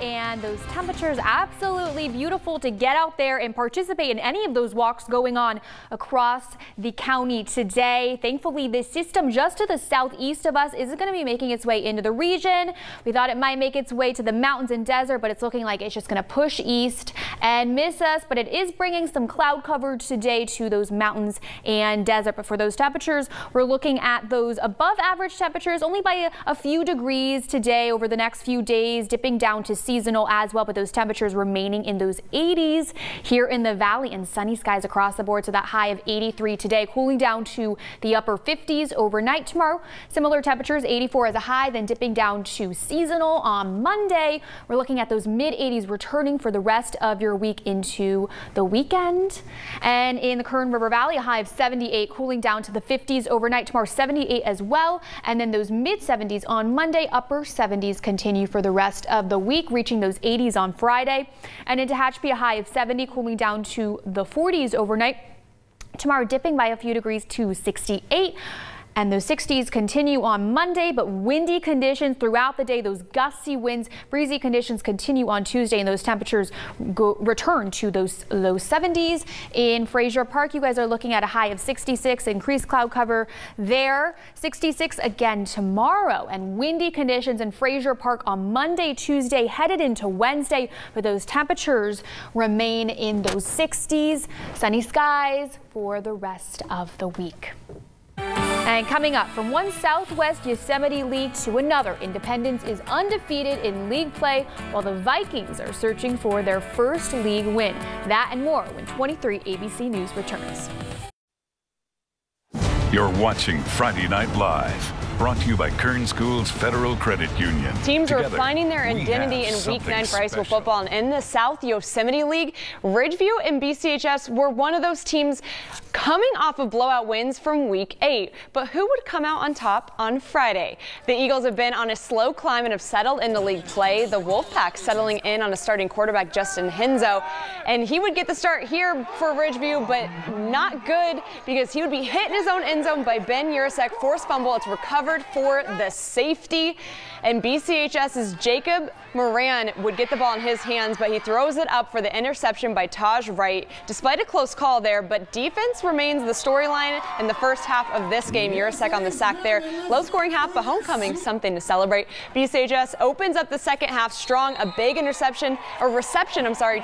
and those temperatures absolutely beautiful to get out there and participate in any of those walks going on across the county today. Thankfully, this system just to the southeast of us isn't going to be making its way into the region. We thought it might make its way to the mountains and desert, but it's looking like it's just going to push east and miss us. But it is bringing some cloud coverage today to those mountains and desert. But for those temperatures, we're looking at those above average temperatures only by a few degrees today over the next few days, dipping down to seasonal as well, but those temperatures remaining in those 80s here in the valley, and sunny skies across the board. So that high of 83 today, cooling down to the upper 50s overnight tomorrow. Similar temperatures, 84 as a high, then dipping down to seasonal on Monday. We're looking at those mid 80s returning for the rest of your week into the weekend. And in the Kern River Valley, a high of 78, cooling down to the 50s overnight tomorrow, 78 as well. And then those mid 70s on Monday, upper 70s continue for the rest of the week, reaching those 80s on Friday. And in Tehachapi, a high of 70, cooling down to the 40s overnight. Tomorrow dipping by a few degrees to 68. And those 60s continue on Monday, but windy conditions throughout the day. Those gusty winds, breezy conditions continue on Tuesday, and those temperatures return to those low 70s. In Frazier Park, you guys are looking at a high of 66, increased cloud cover there. 66 again tomorrow, and windy conditions in Frazier Park on Monday, Tuesday, headed into Wednesday, but those temperatures remain in those 60s. Sunny skies for the rest of the week. And coming up, from one Southwest Yosemite League to another, Independence is undefeated in league play, while the Vikings are searching for their first league win. That and more when 23 ABC News returns. You're watching Friday Night Live, brought to you by Kern Schools Federal Credit Union. Teams are finding their identity in Week 9 for high school football, and in the South Yosemite League, Ridgeview and BCHS were one of those teams coming off of blowout wins from Week 8. But who would come out on top on Friday? The Eagles have been on a slow climb and have settled into league play. The Wolfpack settling in on a starting quarterback, Justin Hinzo, and he would get the start here for Ridgeview, but not good because he would be hit in his own end zone by Ben Urasek. Forced fumble. It's recovered for the safety. And BCHS's Jacob Moran would get the ball in his hands, but he throws it up for the interception by Taj Wright. Despite a close call there, but defense remains the storyline in the first half of this game. Urasek on the sack there. Low scoring half, but homecoming, something to celebrate. BCHS opens up the second half strong. A big reception,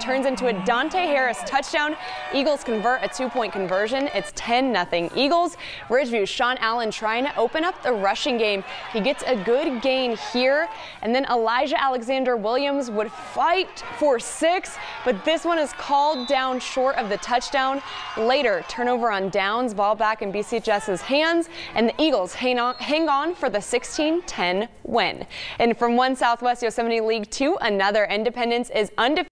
turns into a Dante Harris touchdown. Eagles convert a 2-point conversion. It's 10-0 Eagles. Ridgeview, Sean Allen trying to open up the rushing game. He gets a good gain here, and then Elijah Alexander Williams would fight for 6, but this one is called down short of the touchdown. Later, turnover on downs, ball back in BCHS's hands, and the Eagles hang on for the 16-10 win. And from one Southwest Yosemite League to another, Independence is undefeated